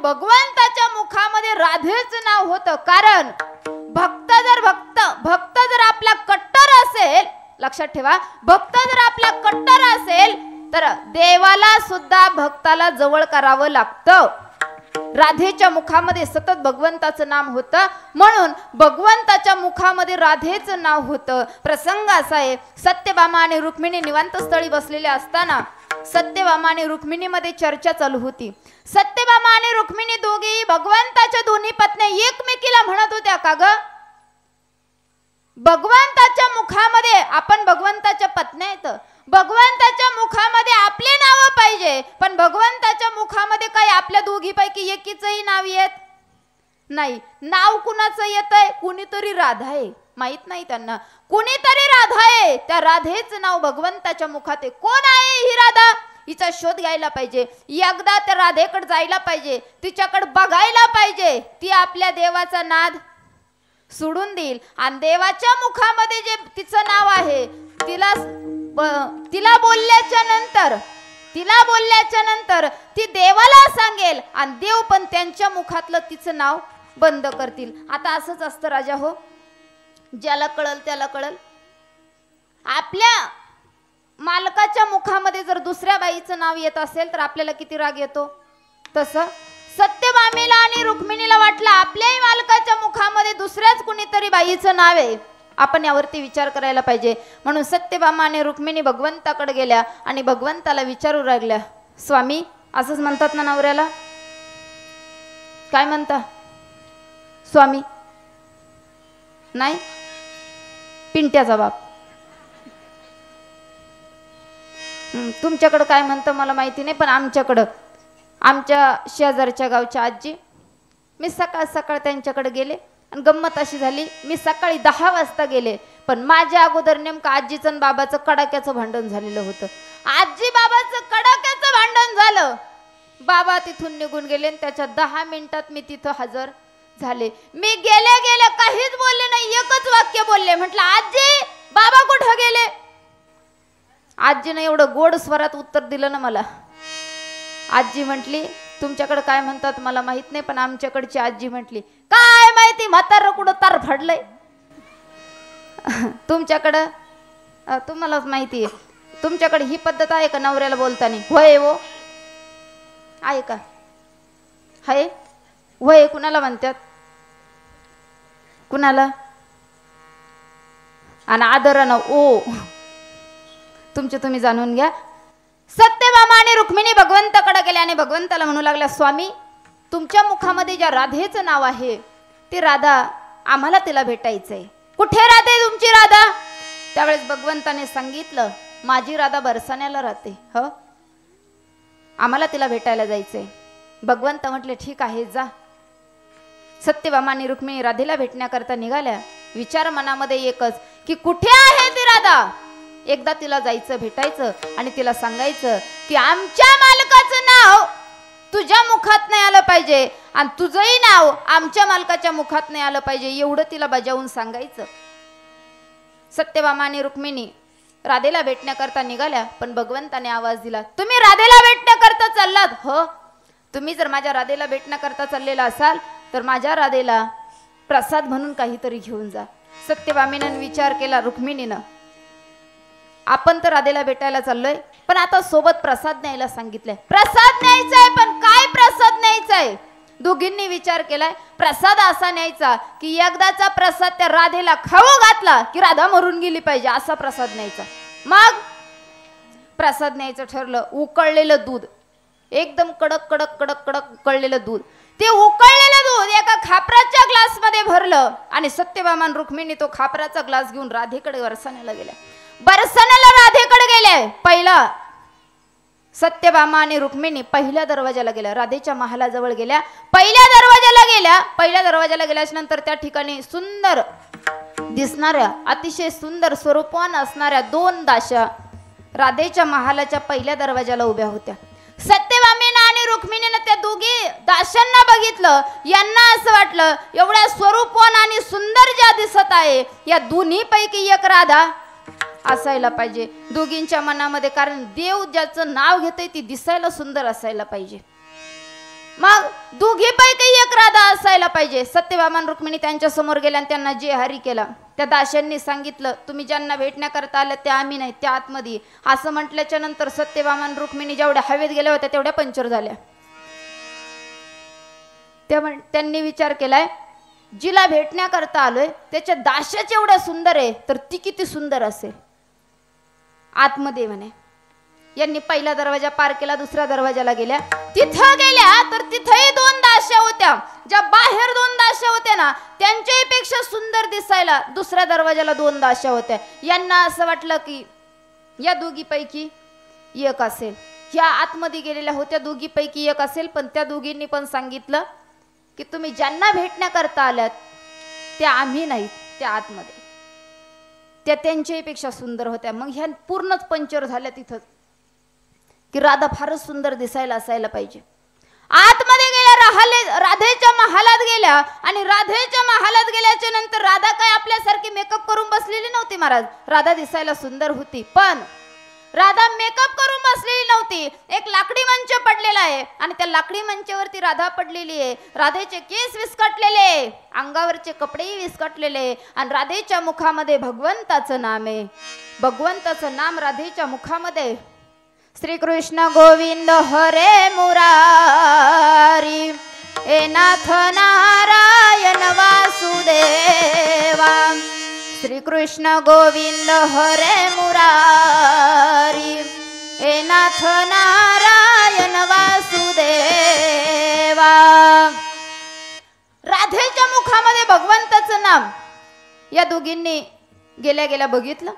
भगवंताच्या मुखामध्ये राधेचं नाव होतं. कारण भक्त जर आपला कट्टर असेल, लक्षात ठेवा, भक्त जर आपला कट्टर असेल तर देवाला सुद्धा भक्ताला जवळ करावं लागतं. राधेच्या मुखामध्ये सतत भगवंताचं नाम होतं, म्हणून भगवंताच्या मुखामध्ये राधेचं नाव होतं. प्रसंग असा आहे, सत्यभामा आणि रुक्मिणी निवांत स्थळी बसलेल्या असताना सत्यभामा आणि रुक्मिणी मध्ये चर्चा चालू होती. सत्यभामा आणि रुक्मिणी दोघी भगवंताच्या दोन्ही पत्नी एकमेकीला म्हणत होत्या, का ग भगवंताच्या मुखामध्ये, आपण भगवंताच्या पत्नी आहेत, भगवंताच्या मुखामध्ये आपले नाव पाहिजे, पण भगवंताच्या मुखामध्ये काय आपल्या दोघीपैकी एकीचंही नाव येत नाही. नाव कुणाचं येतंय? कुणीतरी राधा आहे, माहित नाही त्यांना, कुणीतरी राधा आहे. त्या राधेचं नाव भगवंताच्या मुखात आहे. कोण आहे ही राधा? हिचा शोध घ्यायला पाहिजे, एकदा त्या राधेकडे जायला पाहिजे, तिच्याकडे बघायला पाहिजे. ती आपल्या देवाचा नाद सोडून देईल आणि देवाच्या मुखामध्ये जे तिचं नाव आहे तिला बोलल्याच्या नंतर ती देवाला सांगेल आणि देव पण त्यांच्या मुखातलं तिचं नाव बंद करतील. आता असंच असतं राजा हो, ज्याला कळल त्याला कळल. आपल्या मालकाच्या मुखामध्ये जर दुसऱ्या बाईचं नाव येत असेल तर आपल्याला किती राग येतो. तसं सत्यभामेला आणि रुक्मिणीला वाटलं आपल्याही मालकाच्या मुखामध्ये दुसऱ्याच कुणीतरी बाईचं नाव आहे. आपण यावरती विचार करायला पाहिजे. म्हणून सत्यभामा आणि रुक्मिणी भगवंताकडे गेल्या आणि भगवंताला विचारू लागल्या, स्वामी, असंच म्हणतात ना नवऱ्याला, काय म्हणता स्वामी? नाही, पिंट्याचा बाप. तुमच्याकडं काय म्हणतं मला माहिती नाही, पण आमच्याकडं, आमच्या शेजारच्या गावच्या आजी, मी सकाळ सकाळ त्यांच्याकडे गेले आणि गंमत अशी झाली, मी सकाळी 10 वाजता गेले, पण माझ्या अगोदर नेमकं आजीचं आणि बाबाचं कडाक्याचं भांडण झालेलं होतं. आजी बाबाचं कडाक्याचं भांडण झालं, बाबा तिथून निघून गेले आणि त्याच्या 10 मिनिटात मी तिथं हजर झाले. मी गेले काहीच बोलले नाही, एकच वाक्य बोलले, म्हटलं आजी बाबा कुठं गेले? आजीनं एवढं गोड स्वरात उत्तर दिलं ना मला. आजी म्हटली, तुमच्याकडे काय म्हणतात मला माहित नाही, पण आमच्याकडची आजी म्हटली, काय माहिती म्हातारं कुठं तार फाडलंय. तुमच्याकडं तुम्हालाच माहिती आहे, तुमच्याकडे ही पद्धत आहे का नवऱ्याला बोलताना? होय हो, आहे का? हाय होय कुणाला म्हणतात? कुणाला? आणि आदरानं ओ. तुमचे तुम्ही जाणून घ्या. सत्यभामा आणि रुक्मिणी भगवंताकडे गेल्या आणि भगवंताला म्हणू लागल्या, स्वामी, तुमच्या मुखामध्ये ज्या राधेचं नाव आहे ती राधा, आम्हाला तिला भेटायचंय. कुठे राहते तुमची राधा? त्यावेळेस भगवंताने सांगितलं, माझी राधा बरसाण्याला राहते, हो, आम्हाला तिला भेटायला जायचंय. भगवंत म्हटले, ठीक आहे, जा. सत्यभामा आणि रुक्मिणी राधेला भेटण्याकरता निघाल्या. विचार मनामध्ये एकच की कुठे आहे ती राधा? एकदा तिला जायचं, भेटायचं आणि तिला सांगायचं की आमच्या मालकाचं नाव तुझ्या मुखात नाही आलं पाहिजे आणि तुझंही नाव आमच्या मालकाच्या मुखात नाही आलं पाहिजे, एवढं तिला बजावून सांगायचं. सत्यभामा आणि रुक्मिणी राधेला भेटण्याकरता निघाल्या, पण भगवंताने आवाज दिला, तुम्ही राधेला भेटण्याकरता चाललात? हो. तुम्ही जर माझ्या राधेला भेटण्याकरता चाललेला असाल तर माझ्या राधेला प्रसाद म्हणून काहीतरी घेऊन जा. सत्यभामेनं विचार केला, रुक्मिणीनं, आपण तर राधेला भेटायला चाललोय, पण आता सोबत प्रसाद न्यायला सांगितलंय. प्रसाद न्यायचाय, पण काय प्रसाद न्यायचाय? दोघींनी विचार केलाय, प्रसाद असा न्यायचा की एकदाचा प्रसाद त्या राधेला खाऊ घातला की राधा मरून गेली पाहिजे, असा प्रसाद न्यायचा. मग प्रसाद न्यायचं ठरलं. उकळलेलं दूध, एकदम कडक कडक कडक कडक उकळलेलं दूध, ते उकळलेलं दूध एका खापराच्या ग्लास मध्ये भरलं आणि सत्यभामा आणि रुक्मिणी तो खापराचा ग्लास घेऊन राधेकडे बरसाण्याला गेल्या. बरसाण्याला राधेकडे गेले. पहिला सत्यभामा आणि रुक्मिणी पहिल्या दरवाजाला गेल्या, राधेच्या महालाजवळ गेल्या. पहिल्या दरवाजाला गेल्याच्या नंतर त्या ठिकाणी सुंदर दिसणाऱ्या, अतिशय सुंदर स्वरूपवान असणाऱ्या 2 दाशा राधेच्या महालाच्या पहिल्या दरवाजाला उभ्या होत्या. सत्यभामेनं आणि रुक्मिणीनं त्या दोघी दाशांना बघितलं. यांना असं वाटलं, एवढ्या स्वरूपवान आणि सुंदर ज्या दिसत आहे या दोन्ही पैकी एक राधा असायला पाहिजे दोघींच्या मनामध्ये. कारण देव ज्याचं नाव घेतंय ती दिसायला सुंदर असायला पाहिजे. मग दोघीपैकी एक राधा असायला पाहिजे. सत्यभामा आणि रुक्मिणी त्यांच्या समोर गेल्या आणि त्यांना जे हरी केला. त्या दाशांनी सांगितलं तुम्ही ज्यांना भेटण्याकरता आल्या त्या आम्ही नाही, त्या आतमध्ये. असं म्हटल्याच्या नंतर सत्यभामा आणि रुक्मिणी जेवढ्या हवेत गेल्या होत्या तेवढ्या पंचर झाल्या. त्यांनी विचार केलाय जिला भेटण्याकरता आलोय त्याच्या दाशाच एवढ्या सुंदर आहे तर ती किती सुंदर असेल आतमध्ये म्हणे. यांनी पहिला दरवाजा पार केला, दुसऱ्या दरवाजाला गेल्या. तिथं गेल्या तर तिथंही दोन दाशा होत्या. ज्या बाहेर दोन दाशा होत्या ना त्यांच्याही पेक्षा सुंदर दिसायला दुसऱ्या दरवाजाला दोन दाशा होत्या. यांना असं वाटलं की या दोघीपैकी एक असेल. ह्या आतमध्ये गेलेल्या होत्या दोघीपैकी एक असेल. पण त्या दोघींनी पण सांगितलं की तुम्ही ज्यांना भेटण्याकरता आल्यात त्या आम्ही नाही, त्या आतमध्ये. त्या त्यांच्याही पेक्षा सुंदर होत्या. मग ह्या पूर्णच पंचर झाल्या तिथं की राधा फारच सुंदर दिसायला असायला पाहिजे. आतमध्ये गेल्या, राधेच्या महालात गेल्या. आणि राधेच्या महालात गेल्याच्या नंतर राधा काय आपल्यासारखी मेकअप करून बसलेली नव्हती महाराज. राधा दिसायला सुंदर होती पण राधा मेकअप करून बसलेली नव्हती. एक लाकडी मंच पडलेला आहे आणि त्या लाकडी मंचावरती राधा पडलेली आहे. राधेचे केस विस्कटलेले, अंगावरचे कपडेही विस्कटलेले आणि राधेच्या मुखामध्ये भगवंताचं नाम आहे. भगवंताचं नाम राधेच्या मुखामध्ये. श्री कृष्ण गोविंद हरे मुरारी ए नाथ नारायण वासुदेवा. श्री कृष्ण गोविंद हरे मुरारी ए नाथ नारायण वासुदेवा. राधेच्या मुखामध्ये भगवंताचं नाम. या दोघींनी गेल्या गेल्या बघितलं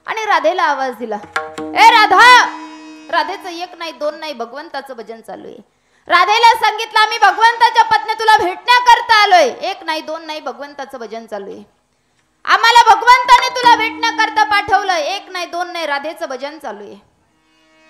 आणि राधेला आवाज दिला, ए राधा. राधेचं एक नाही दोन नाही भगवंताचं भजन चालू आहे. राधेला सांगितलं आम्ही भगवंताच्या पत्नी तुला भेटण्याकरता आलोय. एक नाही दोन नाही भगवंताचं भजन चालू आहे. आम्हाला भगवंताने तुला भेटण्याकरता पाठवलं. एक नाही दोन नाही राधेचं भजन चालू आहे.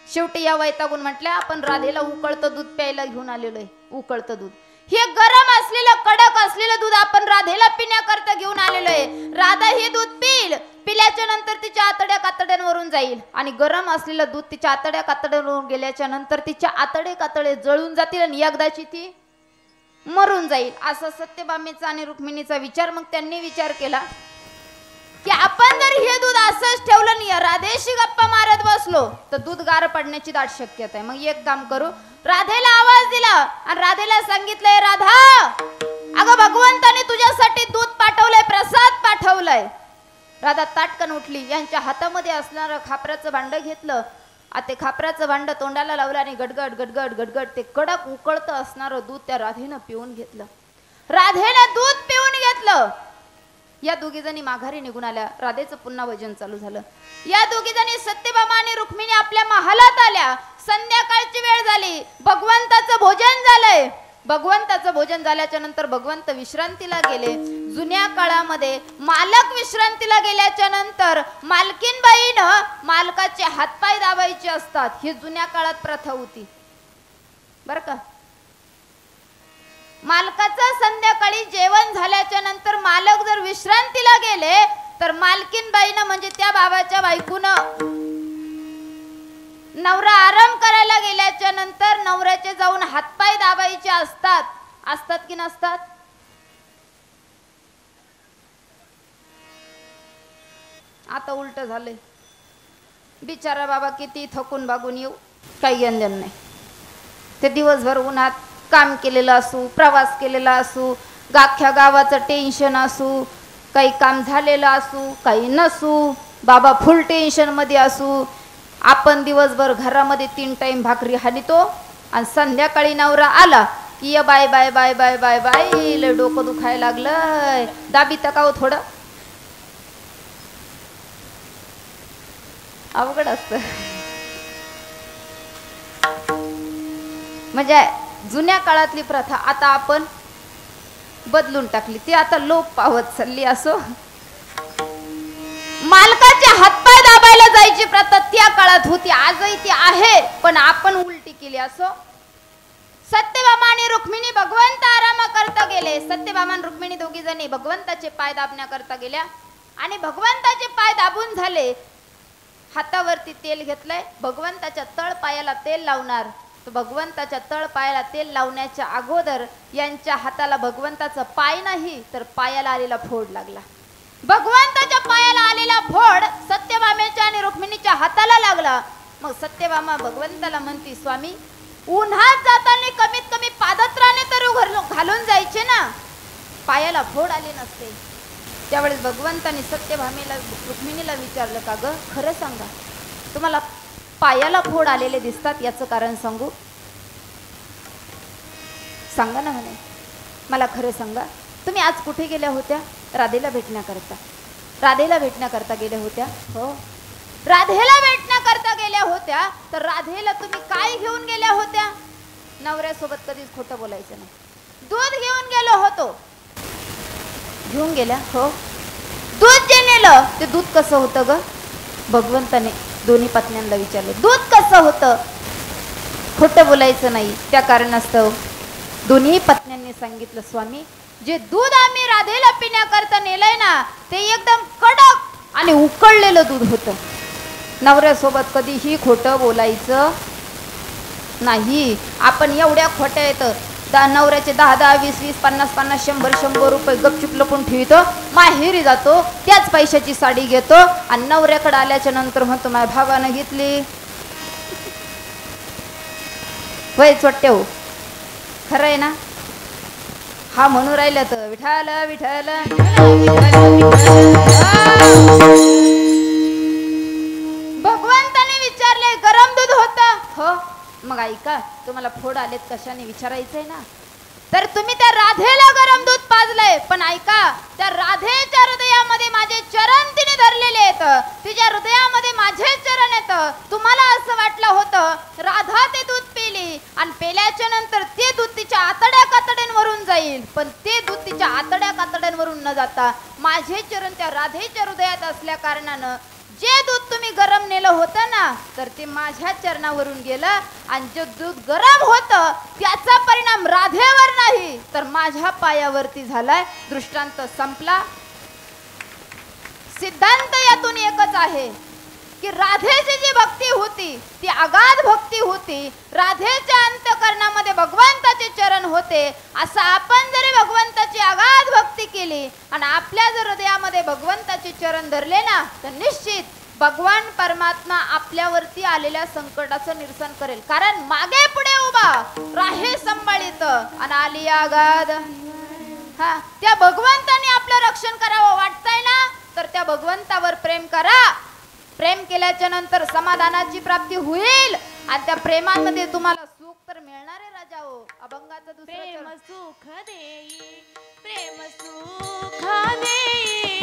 शेवटी या वैतागून म्हटल्या आपण राधेला उकळतं दूध प्यायला घेऊन आलेलो आहे. उकळतं दूध हे गरम असलेलं कडक असलेलं दूध आपण राधेला पिण्याकरता घेऊन आलेलो आहे. राधा हे दूध पिल, पिल्याच्या नंतर तिच्या आतड्या कातड्यांवरून जाईल आणि गरम असलेलं दूध तिच्या आतड्या कातड्यांवरून गेल्याच्या नंतर तिच्या आतडे कातडे जळून जातील आणि एकदाची ती मरून जाईल. असा सत्यभामेचा आणि रुक्मिणीचा विचार. मग त्यांनी विचार केला की आपण जर हे दूध असंच ठेवलं नाही राधेशी गप्पा मारत बसलो तर दूध गार पडण्याची दाट शक्यता आहे. मग एक काम करू, राधेला आवाज दिला आणि राधेला सांगितलंय राधा अगं भगवंताने तुझ्यासाठी दूध पाठवलंय, प्रसाद पाठवलाय. राधा ताटकन उठली. यांच्या हातामध्ये असणारं खापराचं भांड घेतलं. ते खापराचं भांड तोंडाला लावलं आणि गडगड गडगड गडगड ते कडक उकळतं असणारं दूध त्या राधेनं पिऊन घेतलं. राधेनं दूध पिऊन घेतलं. या दोघी जणी माघारी निघून आल्या. राधेचं पुन्हा भजन चालू झालं. या दोघी जणी सत्यभामा आणि रुक्मिणी आपल्या महालात आल्या. संध्याकाळची वेळ झाली. भगवंताचं भोजन झालंय. भगवंताचं भोजन झाल्याच्या नंतर भगवंत विश्रांतीला गेले. जुन्या काळामध्ये मालक विश्रांतीला गेल्याच्या नंतर मालकीनबाईनं मालकाचे हातपाय दाबायचे असतात. ही जुन्या काळात प्रथा होती बर का. मालकाचं संध्याकाळी जेवण झाल्याच्या नंतर मालक जर विश्रांतीला गेले तर मालकीनबाईनं म्हणजे त्या बाबाच्या बायकोनं नवरा आराम करायला गेल्याच्या नंतर नवऱ्याचे जाऊन हातपाय दाबायचे असतात. असतात की नसतात? आता उलट झालंय. बिचारा बाबा किती थकून बागून येऊ काही घेणं नाही. ते दिवसभर उन्हात काम केलेलं असू, प्रवास केलेला असू, गाख्या गावाचं टेन्शन असू, काही काम झालेलं असू काही नसू, बाबा फुल टेन्शन मध्ये असू. आपण दिवसभर घरामध्ये 3 टाइम भाकरी हानितो आणि संध्याकाळी नवरा आला की ये bye bye bye bye bye bye लय डोकं दुखायला लागलंय, दाबी तकाव थोडं. अवघड असतं. म्हणजे जुन्या काळातली प्रथा आता आपण बदलून टाकली. ती आता लोप पावत चालली. असो मालकाचे हातपाय दाबायला जायची प्रथा त्या काळात होती. आजही ती आहे पण आपण उलटी केली. असो सत्यभामा आणि रुक्मिणी भगवंत आरामा करता गेले. सत्यभामा आणि रुक्मिणी दोघी जणी भगवंताचे पाय दाबण्याकरता गेल्या आणि भगवंताचे पाय दाबून झाले. हातावरती तेल घेतलंय. भगवंताच्या तळ पायाला तेल लावणार. तर भगवंताच्या तळपायाला तेल लावण्याच्या अगोदर यांच्या हाताला भगवंताचा पाय नाही तर पायाला आलेला फोड लागला. भगवंताच्या पायाला आलेला फोड सत्यभामेच्या आणि रुक्मिणीच्या हाताला लागला. मग सत्यभामा भगवंताला म्हणती, स्वामी उन्हात जाताना कमीत कमी पादत्राणे तरी घालून जायचे ना, पायाला फोड आले नसते. त्यावेळेस भगवंताने सत्यभामेला रुक्मिणीला विचारलं, का ग खरं सांगा, तुम्हाला पायाला फोड आलेले दिसतात, याचं कारण सांगू? सांगा ना म्हणे. मला खरं सांगा, तुम्ही आज कुठे गेल्या होत्या? राधेला भेटण्याकरता. राधेला भेटण्याकरता गेल्या होत्या? हो. राधेला भेटण्याकरता गेल्या होत्या, तर राधेला तुम्ही काय घेऊन गेल्या होत्या? नवऱ्यासोबत कधीच खोटं बोलायचं नाही. दूध घेऊन गेलो होतो. घेऊन गेल्या? हो. दूध जे नेलं ते दूध कसं होतं ग? भगवंताने दोन्ही पत्न्यांना विचारलं, दूध कसं होतं? खोटं बोलायचं नाही. त्या कारणास्तव दोन्ही पत्न्यांनी सांगितलं, स्वामी जे दूध आम्ही राधेला पिण्याकरता नेलंय ना, ते एकदम कडक आणि उकळलेलं दूध होतं. नवऱ्यासोबत कधीही खोटं बोलायचं नाही. आपण एवढ्या खोट्या येतं, नवऱ्याचे 10-10, 20-20, 50-50, 100-100 रुपये गपचूप लपून ठेवतो, माहेरी जातो, त्याच पैशाची साडी घेतो आणि नवऱ्याकडे आल्याच्या नंतर म्हणतो माझ्या भावानं घेतली. वय चोट्टे हो, खरं आहे ना? हा म्हणून राहिलं तर विठाल विठाल. भगवंताने विचारले, गरम दूध होतं? हो. मग ऐका, तुम्हाला फोड आलेत कशाने विचारायचंय ना, तर तुम्ही त्या राधेला गरम दूध पाजलंय. पण ऐका, त्या राधेच्या हृदयामध्ये माझे चरण तिने धरलेले आहेत, तिच्या हृदयामध्ये माझे चरण आहेत. तुम्हाला असं वाटलं होतं राधा ते दूध पिली आणि पेल्याच्या नंतर ते दूध तिच्या आतड्या कातड्यांवरून जाईल, पण ते दूध तिच्या आतड्या कातड्यांवरून न जाता माझे चरण त्या राधेच्या हृदयात असल्या कारणानं जे दूध तुम्ही गरम नेलं होतं ना, तर ते माझ्या चरणावरून गेलं आणि जे दूध गरम होतं त्याचा परिणाम राधेवर नाही तर माझ्या पायावरती झालाय. दृष्टांत संपला. सिद्धांत यातून एकच आहे की राधेची जी भक्ती होती ती अगाध भक्ती होती. राधेच्या अंतःकरणामध्ये भगवंताचे चरण होते. असं आपण जरी भगवंताची अगाध भक्ती केली आणि आपल्या जर हृदयामध्ये भगवंताचे चरण धरले ना, तर निश्चित भगवान परमात्मा आपल्यावरती आलेल्या संकटाचं निरसन करेल. कारण मागे पुढे उभा राहे संभाळित आणि आली अगाध. हा, त्या भगवंताने आपलं रक्षण करावं वाटतंय ना, तर त्या भगवंतावर प्रेम करा. प्रेम केल्याच्या नंतर समाधानाची प्राप्ती होईल आणि त्या प्रेमामध्ये तुम्हाला सुख तर मिळणार आहे. राजा हो, अभंगाचं दुसरं प्रेम सुख देई, प्रेम सुख देई,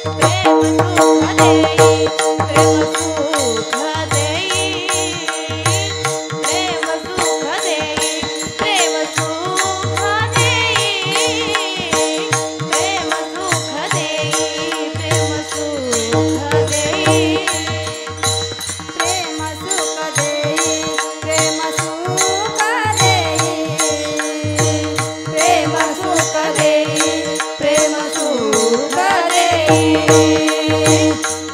प्रेम सुख देई, प्रेम सुख देई, प्रेम सुख देई, प्रेम सुख देई, प्रेम सुख देई, प्रेम सुख देई, प्रेम सुख देई, प्रेम सुख देई, प्रेम सुख देई,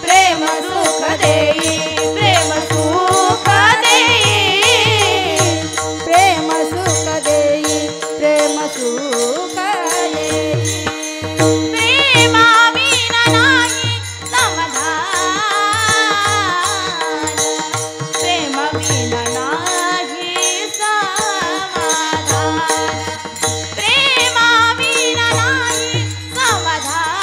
प्रेम सुख देई, प्रेम सुख देई, प्रेम सुख देई, प्रेम सुख देई, प्रेमा बिना नाही समाधान, प्रेम बिना नाही समाधान, प्रेमा बिना नाही समाधान,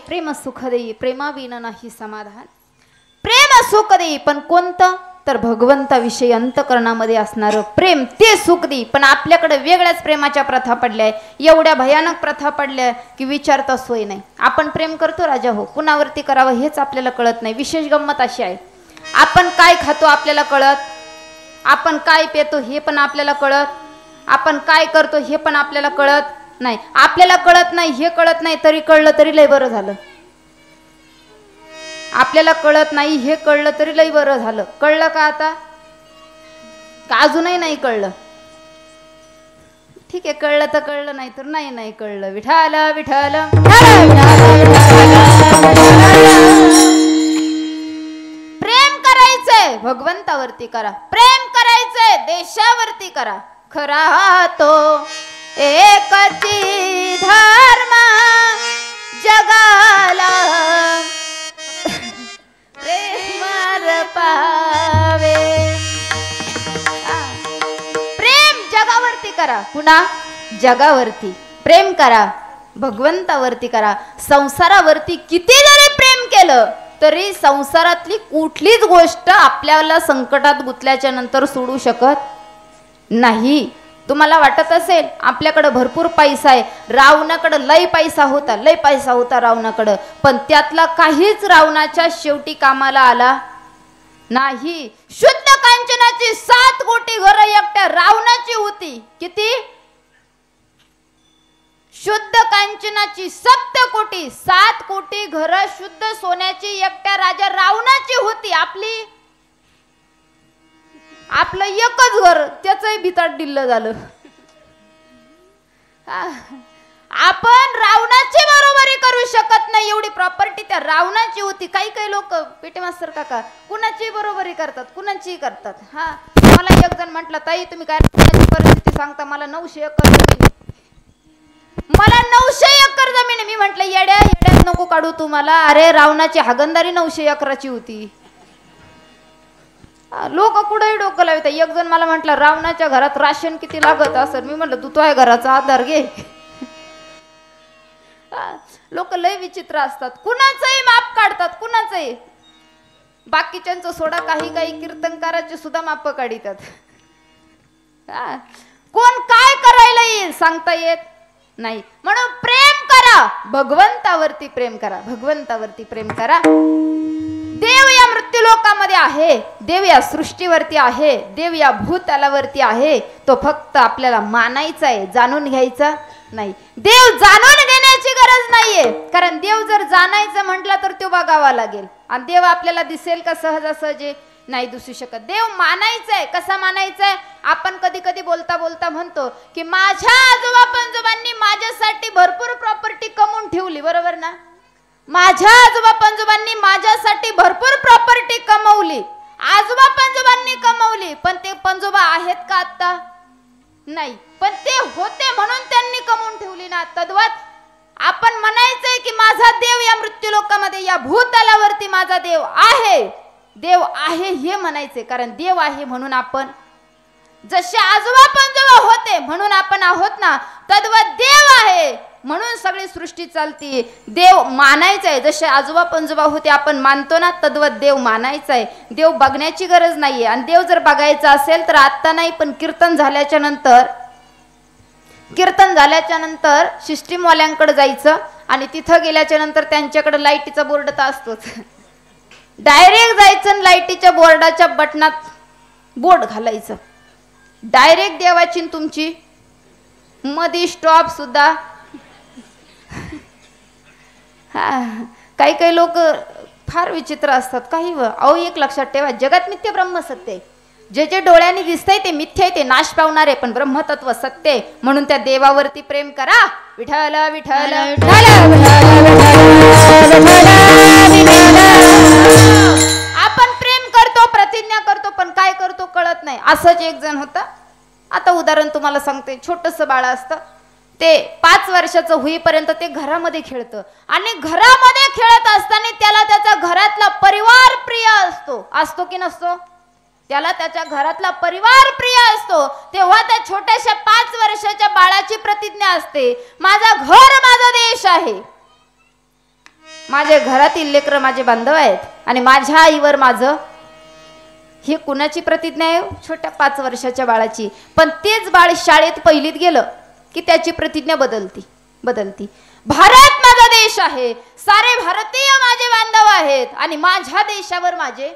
प्रेम सुख देई प्रेमाविना नाही समाधान. प्रेम सुख देई पण कोणतं तर भगवंताविषयी अंतकरणामध्ये असणारं प्रेम ते सुख देई. पण आपल्याकडे वेगळ्याच प्रेमाच्या प्रथा पडल्या, एवढ्या भयानक प्रथा पडल्या की विचारता सोय नाही. आपण प्रेम करतो राजा हो, कुणावरती करावं हेच आपल्याला कळत नाही. विशेष गंमत अशी आहे, आपण काय खातो आपल्याला कळत, आपण काय पितो हे पण आपल्याला कळत, आपण काय करतो हे पण आपल्याला कळत नाही. आपल्याला कळत नाही हे कळत नाही, तरी कळलं तरी लय बरं झालं. आपल्याला कळत नाही हे कळलं तरी लय बरं झालं. कळलं का आता, का अजूनही नाही कळलं? ठीक आहे, कळलं तर कळलं, नाही तर नाही नाही कळलं. विठाल विठाल प्रेम करायचंय भगवंतावरती करा, प्रेम करायचंय देशावरती करा. खरा तो एकची धर्म जगाला प्रेमार पावे. प्रेम जगावरती करा, पुन्हा जगावरती प्रेम करा, भगवंतावरती करा. संसारावरती किती जरी प्रेम केलं तरी संसारातली कुठलीच गोष्ट आपल्याला संकटात गुंतल्याच्या नंतर सोडू शकत नाही. तुम्हाला वाटत असेल आपल्याकडे भरपूर पैसा आहे, रावणाकडे लय पैसा होता रावणाकडे, पण त्यातला काहीच रावणाच्या शेवटी कामाला आला नाही. शुद्ध कांचनाची 7 कोटी घरं एकट्या रावणाची होती. किती? शुद्ध कांचनाची 7 कोटी, 7 कोटी घरं शुद्ध सोन्याची एकट्या राजा रावणाची होती. आपलं एकच घर त्याचंही भिताड दिल्लं झालं. आपण रावणाची बरोबरी करू शकत नाही, एवढी प्रॉपर्टी त्या रावणाची होती. काही काही लोक पेटे मास्तर काका कुणाची बरोबरी करतात, कुणाची करतात. हा, मला एक जण म्हटलं, ताई तुम्ही काय कुणाची परिस्थिती सांगता, मला 900 एकर जमीन, मला 900 एकर जमीन. मी म्हटलं येड्यात नको काढू तुम्हाला, अरे रावणाची हागंदारी 900 एकराची होती. लोक कुठेही डोकं लावतात. एक जण मला म्हटलं रावणाच्या घरात राशन किती लागत असं. मी म्हटलं तू तो घराचा आधार घे. लोक लय विचित्र असतात, कुणाचंही माप काढतात, कुणाचंही. बाकीच्यांचं सोडा, काही काही कीर्तनकाराचे सुद्धा माप काढतात. कोण काय करायला येईल सांगता येत नाही. म्हणून प्रेम करा, भगवंतावरती प्रेम करा, भगवंतावरती प्रेम करा. देव या मृत्यूलोकामध्ये आहे, देव या सृष्टीवरती आहे, देव या भूतलावरती आहे. तो फक्त आपल्याला मानायचा आहे, जाणून घ्यायचा नाही. देव जाणून घेण्याची गरज नाहीये, कारण देव जर जाणायचं म्हटलं तर तो बघावा लागेल. आणि देव आपल्याला दिसेल का सहजासहजी? नाही दिसू शकत. देव मानायचा आहे. कसा मानायचा आहे? आपण कधी कधी बोलता बोलता म्हणतो की माझ्या आजोबा पंजोबांनी माझ्यासाठी भरपूर प्रॉपर्टी कमवून ठेवली, बरोबर ना? माझ्या आजोबा पंजोबांनी माझ्यासाठी भरपूर प्रॉपर्टी कमवली, आजोबा पंजोबांनी कमवली. पण ते पंजोबा आहेत का आता? नाही, पण ते होते म्हणून त्यांनी कमवून ठेवली ना. तद्वत आपण म्हणायचंय की माझा देव या मृत्यूलोकामध्ये, या भूतलावरती माझा देव आहे, देव आहे हे म्हणायचे. कारण देव आहे म्हणून आपण, जसे आजोबा पंजोबा होते म्हणून आपण आहोत ना, तद्वत देव आहे म्हणून सगळी सृष्टी चालते. देव मानायचा आहे. जसे आजोबा पंजोबा होते आपण मानतो ना, तद्वत देव मानायचा आहे. देव बघण्याची गरज नाहीये. आणि देव जर बघायचा असेल तर आत्ता नाही, पण कीर्तन झाल्याच्या नंतर सिस्टीमवाल्यांकडे जायचं आणि तिथं गेल्याच्या नंतर त्यांच्याकडे लाईटीचा बोर्ड तर असतोच. डायरेक्ट जायचं आणि लाईटीच्या बोर्डाच्या बटनात बोर्ड घालायचं. डायरेक्ट देवाची तुमची मधी स्टॉप सुद्धा. काही काही लोक फार विचित्र असतात. काही अहो, एक लक्षात ठेवा, जगात नित्य ब्रह्म सत्य आहे. जे जे डोळ्यांनी दिसतंय ते मिथ्य आहे, ते नाश पावणार आहे, पण ब्रह्मतत्व सत्य आहे. म्हणून त्या देवावरती प्रेम करा. विठ्ठल विठ्ठल आपण प्रेम करतो, प्रतिज्ञा करतो, पण काय करतो कळत नाही. असंच एक जण होता. आता उदाहरण तुम्हाला सांगते. छोटस बाळ असतं, ते 5 वर्षाचं होईपर्यंत ते घरामध्ये खेळतं आणि घरामध्ये खेळत असताना त्याला त्याचा घरातला परिवार प्रिय असतो की नसतो? त्याला त्याच्या घरातला परिवार प्रिय असतो. तेव्हा त्या छोट्याशा 5 वर्षाच्या बाळाची प्रतिज्ञा असते, माझा घर माझा देश आहे, माझे घरातील लेकरं माझे बांधव आहेत आणि माझ्या आईवर माझं. ही कुणाची प्रतिज्ञा आहे? छोट्या 5 वर्षाच्या बाळाची. पण तेच बाळ शाळेत पहिलीत गेलं की त्याची प्रतिज्ञा बदलती. भारत माझा देश आहे, सारे भारतीय माझे बांधव आहेत आणि माझ्या देशावर माझे.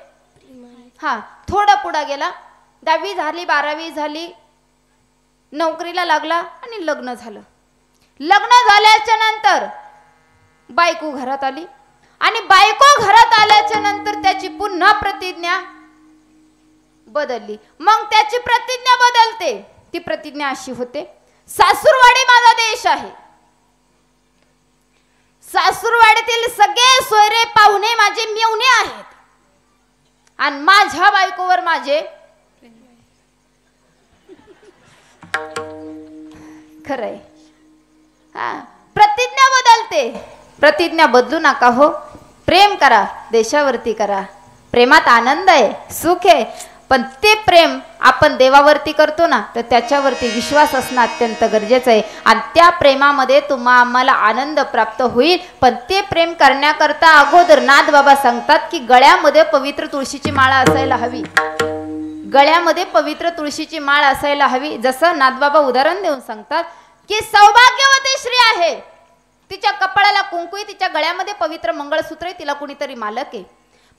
थोडा पुढा गेला, 10वी झाली, 12वी झाली, नोकरीला लागला आणि लग्न झालं. लग्न झाल्याच्या नंतर बायको घरात आली आणि बायको घरात आल्याच्या नंतर त्याची पुन्हा प्रतिज्ञा बदलली. मग त्याची प्रतिज्ञा बदलते. ती प्रतिज्ञा अशी होते, सासूरवाडी माझा देश आहे, सासूरवाडीतील सगळे सोयरे पाहुणे माझे मेवणे आहेत आणि माझ्या बायकोवर माझे. खरंय. प्रतिज्ञा बदलते. प्रतिज्ञा बदलू नका हो. प्रेम करा, देशावरती करा. प्रेमात आनंद आहे, सुख आहे, पण ते प्रेम आपण देवावरती करतो ना, तर त्याच्यावरती विश्वास असणं अत्यंत गरजेचं आहे आणि त्या प्रेमामध्ये आम्हाला आनंद प्राप्त होईल. पण ते प्रेम करण्याकरता अगोदर नाथबाबा सांगतात की गळ्यामध्ये पवित्र तुळशीची माळ असायला हवी. गळ्यामध्ये पवित्र तुळशीची माळ असायला हवी. जसं नाथबाबा उदाहरण देऊन सांगतात की सौभाग्यवती स्त्री आहे, तिच्या कपाळाला कुंकू आहे, तिच्या गळ्यामध्ये पवित्र मंगळसूत्र आहे, तिला कुणीतरी मालक आहे.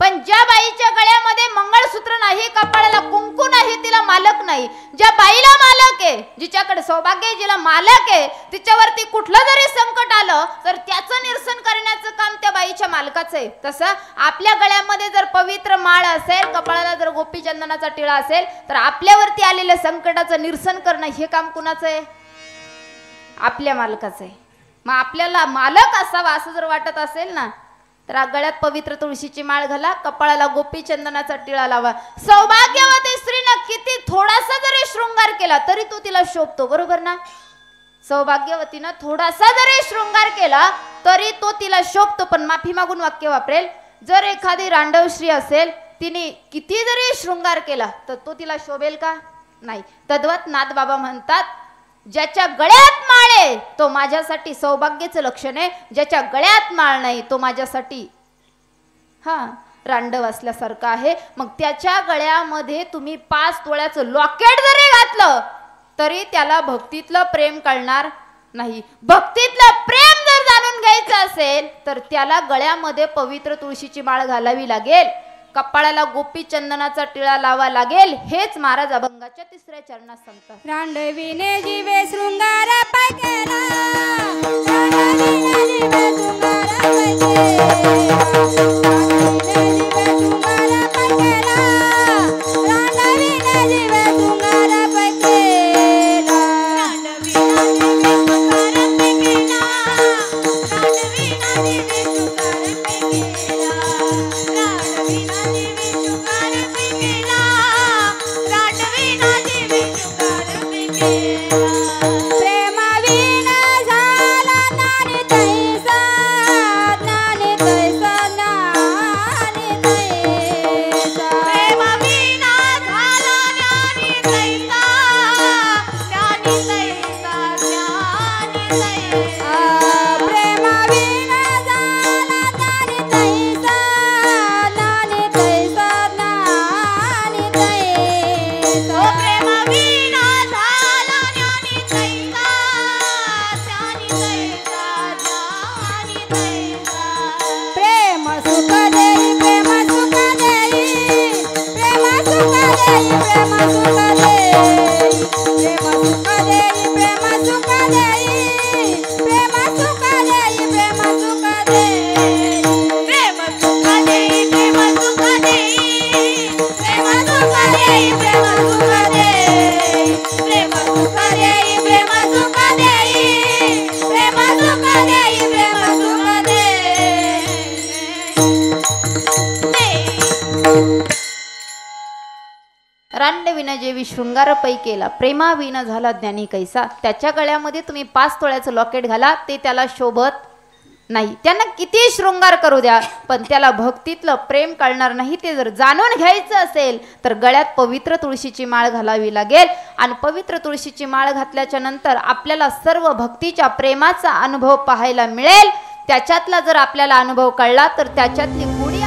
पण ज्या बाईच्या गळ्यामध्ये मंगळसूत्र नाही, कपाळाला कुंकू नाही, तिला मालक नाही. ज्या बाईला मालक आहे, जिच्याकडे सौभाग्य आहे, जिला मालक आहे, तिच्यावरती कुठलं जरी संकट आलं तर त्याचं निरसन करण्याचं काम त्या बाईच्या मालकाचं आहे. तसं आपल्या गळ्यामध्ये जर पवित्र माळ असेल, कपाळाला जर गोपीचंदनाचा टिळा असेल, तर आपल्यावरती आलेल्या संकटाचं निरसन करणं हे काम कुणाचं आहे? आपल्या मालकाचं आहे. मग आपल्याला मालक असावा असं जर वाटत असेल ना, तर गळ्यात पवित्र तुळशीची माळ घाला, कपाळाला गोपीचंदनाचा टिळा लावा. सौभाग्यवती स्त्रीनं किती थोडासा जरी शृंगार केला तरी तो तिला शोभतो, बरोबर ना? सौभाग्यवतीनं थोडासा जरी शृंगार केला तरी तो तिला शोभतो. पण माफी मागून वाक्य वापरेल, जर एखादी रांडव स्त्री असेल, तिने किती जरी शृंगार केला तर तो तिला शोभेल का? नाही. तद्वत नाथबाबा म्हणतात, ज्याच्या गळ्यात माळ आहे तो माझ्यासाठी सौभाग्याचं लक्षण आहे, ज्याच्या गळ्यात माळ नाही तो माझ्यासाठी रांडव असल्यासारखं आहे. मग त्याच्या गळ्यामध्ये तुम्ही 5 तोळ्याचं लॉकेट जरी घातलं तरी त्याला भक्तीतलं प्रेम कळणार नाही. भक्तीतलं प्रेम जर जाणून घ्यायचं असेल तर त्याला गळ्यामध्ये पवित्र तुळशीची माळ घालावी लागेल, कपाळाला गोपी चंदनाचा टिळा लावा लागेल. हेच महाराज अभंगाच्या 3ऱ्या चरणात सांगतात. रांडविने जीवे शृंगार पैकेला, रांडविने जीवे शृंगार पैकेला, रांडविने जीवे शृंगार पैकेला, प्रेमाविना झाला नारी वस्त्रांडविन जेवी शृंगार पै केला, प्रेमाविन झाला ज्ञानी कैसा. त्याच्या गळ्यामध्ये तुम्ही 5 तोळ्याचं लॉकेट घाला, ते त्याला शोभत नाही. त्यांना किती शृंगार करू द्या, पण त्याला भक्तीतलं प्रेम कळणार नाही. ते जर जाणून घ्यायचं असेल तर गळ्यात पवित्र तुळशीची माळ घालावी लागेल. आणि पवित्र तुळशीची माळ घातल्याच्या नंतर आपल्याला सर्व भक्तीच्या प्रेमाचा अनुभव पाहायला मिळेल. त्याच्यातला जर आपल्याला अनुभव कळला तर त्याच्यातली गुढी